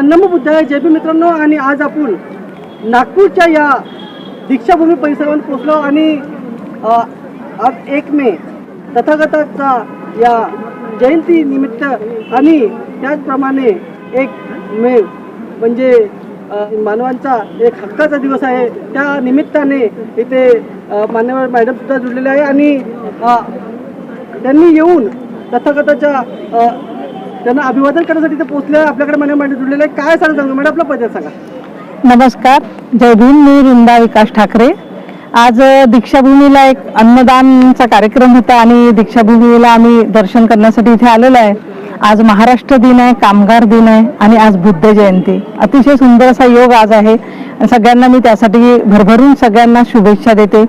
नमो बुद्धाय. जय भीम मित्रांनो. आणि आज आपण नागपूरच्या या दीक्षाभूमी परिसरावर पोहोचलो आणि आज 1 मे तथागताचा या जयंती निमित्त आणि त्याचप्रमाणे 1 मे म्हणजे मानवांचा एक हक्काचा दिवस आहे. त्या निमित्ताने इथे मान्यवर मॅडम सुद्धा जुळलेले आहे आणि त्यांनी येऊन तथागताच्या त्यांना अभिवादन करण्यासाठी ते पोहोचले. आपल्याकडे मॅडम जुळलेले आहे. काय सांगा मॅडम, आपला परिचय सांगा. नमस्कार, जय भीम. मी वृंदा विकास ठाकरे. आज दीक्षाभूमीला एक अन्नदानचा कार्यक्रम होता आणि दीक्षाभूमीला आम्ही दर्शन करण्यासाठी इथे आलेलो आहे. आज महाराष्ट्र दिन आहे, कामगार दिन आहे आणि आज बुद्ध जयंती. अतिशय सुंदर असा योग आज आहे. सगळ्यांना मी त्यासाठी भरभरून सगळ्यांना शुभेच्छा देते.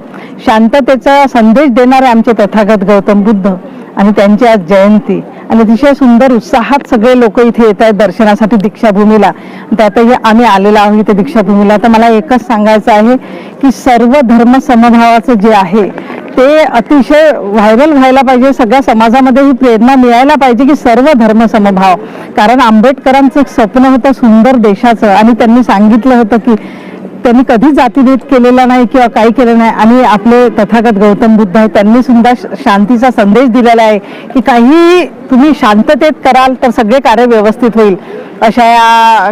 शांततेचा संदेश देणारे आमचे तथागत गौतम बुद्ध आणि त्यांची आज जयंती आणि अतिशय सुंदर उत्साहात सगळे लोक इथे येत आहेत दर्शनासाठी दीक्षाभूमीला. त्यातही आम्ही आलेलो आहोत इथे दीक्षाभूमीला. तर मला एकच सांगायचं आहे की सर्व धर्म समभावाचं जे आहे ते अतिशय व्हायरल व्हायला पाहिजे. सगळ्या समाजामध्ये ही प्रेरणा मिळायला पाहिजे की सर्व धर्म समभाव. कारण आंबेडकरांचं एक स्वप्न होतं सुंदर देशाचं आणि त्यांनी सांगितलं होतं की त्यांनी कधी जातीभेद केलेला नाही किंवा काही केलं नाही. आणि आपले तथागत गौतम बुद्ध आहे, त्यांनी सुद्धा शांतीचा संदेश दिलेला आहे की काही तुम्ही शांततेत कराल तर सगळे कार्य व्यवस्थित होईल. अशा या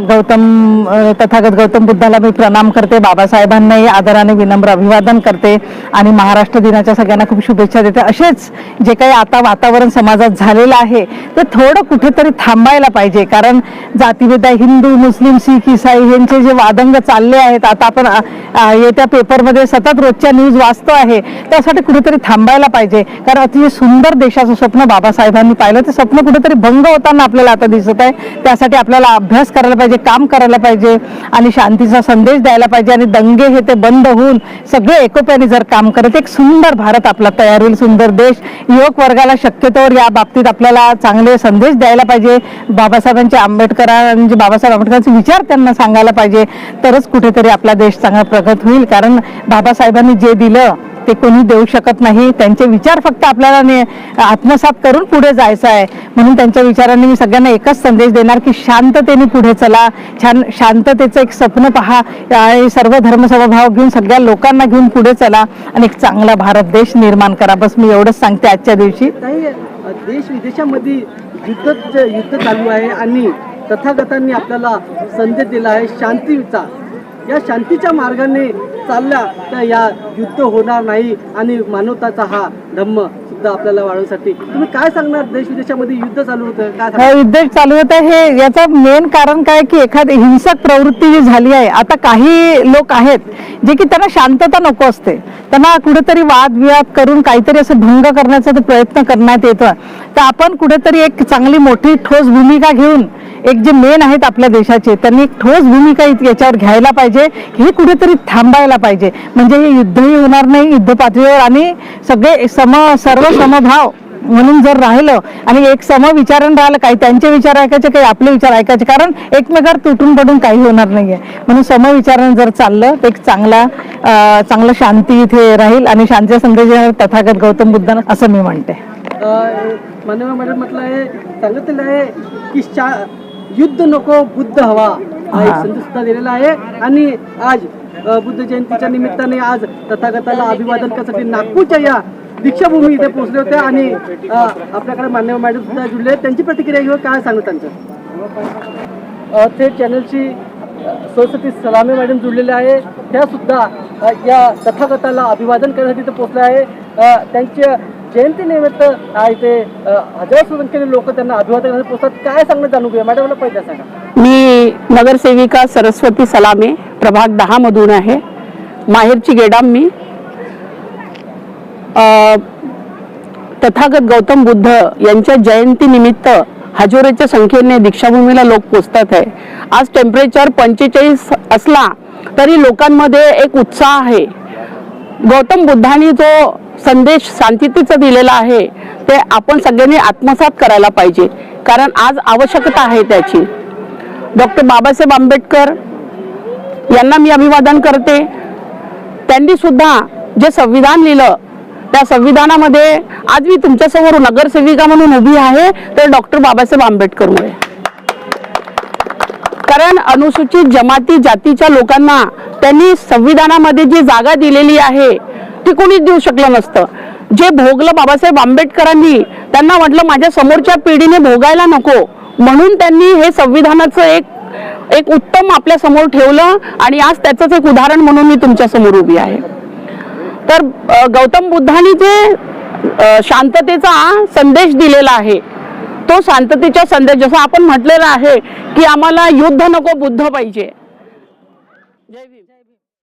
तथागत गौतम बुद्धाला मी प्रणाम करते. बाबासाहेबांनाही आदराने विनम्र अभिवादन करते आणि महाराष्ट्र दिनाच्या सगळ्यांना खूप शुभेच्छा देते. असेच जे काही आता वातावरण समाजात झालेलं आहे ते थोडं कुठेतरी थांबायला पाहिजे. कारण जातीभेद हिंदू मुस्लिम शीख ईसाई यांचे जे वादंग चालले आहेत, आता आपण येत्या पेपरमध्ये सतत रोजच्या न्यूज वाचतो आहे, त्यासाठी कुठेतरी थांबायला पाहिजे. कारण अतिशय सुंदर देशाचं स्वप्न बाबासाहेबांनी पाहिलं, ते स्वप्न कुठेतरी भंग होताना आपल्याला आता दिसत आहे. त्यासाठी आपल्याला अभ्यास करायला पाहिजे, काम करायला पाहिजे आणि शांतीचा संदेश द्यायला पाहिजे. आणि दंगे हे ते बंद होऊन सगळे एकोप्याने जर काम करत एक सुंदर भारत आपला तयार होईल, सुंदर देश. युवक वर्गाला शक्यतोवर या बाबतीत आपल्याला चांगले संदेश द्यायला पाहिजे. बाबासाहेब आंबेडकरांचे विचार त्यांना सांगायला पाहिजे, तरच कुठेतरी आपला देश चांगला प्रगत होईल. कारण बाबासाहेबांनी जे दिलं ते कोणी देऊ शकत नाही. त्यांचे विचार फक्त आपल्याला आत्मसात करून पुढे जायचं आहे. म्हणून त्यांच्या विचारांनी मी सगळ्यांना एकच संदेश देणार की शांततेने पुढे चला, शांततेचं एक स्वप्न पहा आणि सर्व धर्मसमभाव घेऊन सगळ्या लोकांना घेऊन पुढे चला आणि एक चांगला भारत देश निर्माण करा. बस मी एवढंच सांगते आजच्या दिवशी. काही देश विदेशामध्ये युद्ध चालू आहे आणि तथागतांनी आपल्याला संदेश दिला आहे शांतीचा. या शांतीच्या मार्गाने चालला तर या युद्ध होणार नाही आणि मानवताचा हा धम्म सुद्धा आपल्याला वाढवण्यासाठी तुम्ही काय सांगणार? देश विदेशामध्ये युद्ध चालू होतं, काय युद्ध चालू होतं हे याचं मेन कारण काय की एखादी हिंसक प्रवृत्ती जी झाली आहे. आता काही लोक आहेत जे की त्यांना शांतता नको असते, त्यांना कुठेतरी वादविवाद करून काहीतरी असं भंग करण्याचा प्रयत्न करण्यात येतो. तर आपण कुठेतरी एक चांगली मोठी ठोस भूमिका घेऊन एक जे मेन आहेत आपल्या देशाचे त्यांनी एक ठोस भूमिका याच्यावर घ्यायला पाहिजे. हे कुठेतरी थांबायला पाहिजे, म्हणजे हे युद्धही होणार नाही युद्ध पातळीवर आणि सगळे सर्व समभाव म्हणून जर राहिलं आणि एक समविचारण राहिलं, काही त्यांचे विचार ऐकायचे काही आपले विचार ऐकायचे, कारण एकमेकावर तुटून पडून काही होणार नाहीये. म्हणून समविचारण जर चाललं तर एक चांगलं शांती इथे राहील आणि शांतीचा संदेश तथागत गौतम बुद्धांना असं मी म्हणते. मानव मॅडम म्हटलं आहे, सांगितलेलं आहे की युद्ध नको बुद्ध हवा हा एक संदेश सुद्धा दिलेला आहे. आणि आज बुद्ध जयंतीच्या निमित्ताने आज तथागताला अभिवादन करण्यासाठी नागपूरच्या या दीक्षाभूमी इथे पोहोचले होते आणि आपल्याकडे मान्यवर मॅडम सुद्धा जुळले. त्यांची प्रतिक्रिया घेऊ, काय सांगू त्यांचं? ते चॅनलची सरस्वती सलामे मॅडम जुळलेले आहे. त्या सुद्धा या तथागताला अभिवादन करण्यासाठी इथे पोहोचले आहे. त्यांच्या जयंतीनिमित्त इथे हजारो संख्येने लोक त्यांना अभिवादन करण्यासाठी पोहोचतात. काय सांगणं जाणून घेऊया मॅडम, मला पहिल्या सांगा. मी नगरसेविका सरस्वती सलामे प्रभाग 10 मधून आहे. माहेरची गेडाम मी. तथागत गौतम बुद्ध यांच्या जयंतीनिमित्त हजारोच्या संख्येने दीक्षाभूमीला लोक पोचतात आहे. आज टेम्परेचर 45 असला तरी लोकांमध्ये एक उत्साह आहे. गौतम बुद्धांनी जो संदेश शांततेचा दिलेला आहे ते आपण सगळ्यांनी आत्मसात करायला पाहिजे, कारण आज आवश्यकता आहे त्याची. डॉक्टर बाबासाहेब आंबेडकर यांना मी अभिवादन करते. त्यांनी सुद्धा जे संविधान लिहिलं त्या संविधानामध्ये आज मी तुमच्यासमोर नगरसेविका म्हणून उभी आहे तर डॉक्टर बाबासाहेब आंबेडकरमुळे. अनुसूचित जमाती जातीच्या लोकांना त्यांनी संविधानामध्ये जी जागा दिलेली आहे ती कोणीच देऊ शकलं नसतं. जे भोगलं बाबासाहेब आंबेडकरांनी, त्यांना म्हटलं माझ्या समोरच्या पिढीने भोगायला नको, म्हणून त्यांनी हे संविधानाचं एक उत्तम आपल्या समोर ठेवलं आणि आज त्याचंच एक उदाहरण म्हणून मी तुमच्या समोर उभी आहे. तर गौतम बुद्धांनी जे शांततेचा संदेश दिलेला आहे, तो शांततेचा संदेश, जसं आपण म्हटलेलं आहे की आम्हाला युद्ध नको, बुद्ध पाहिजे,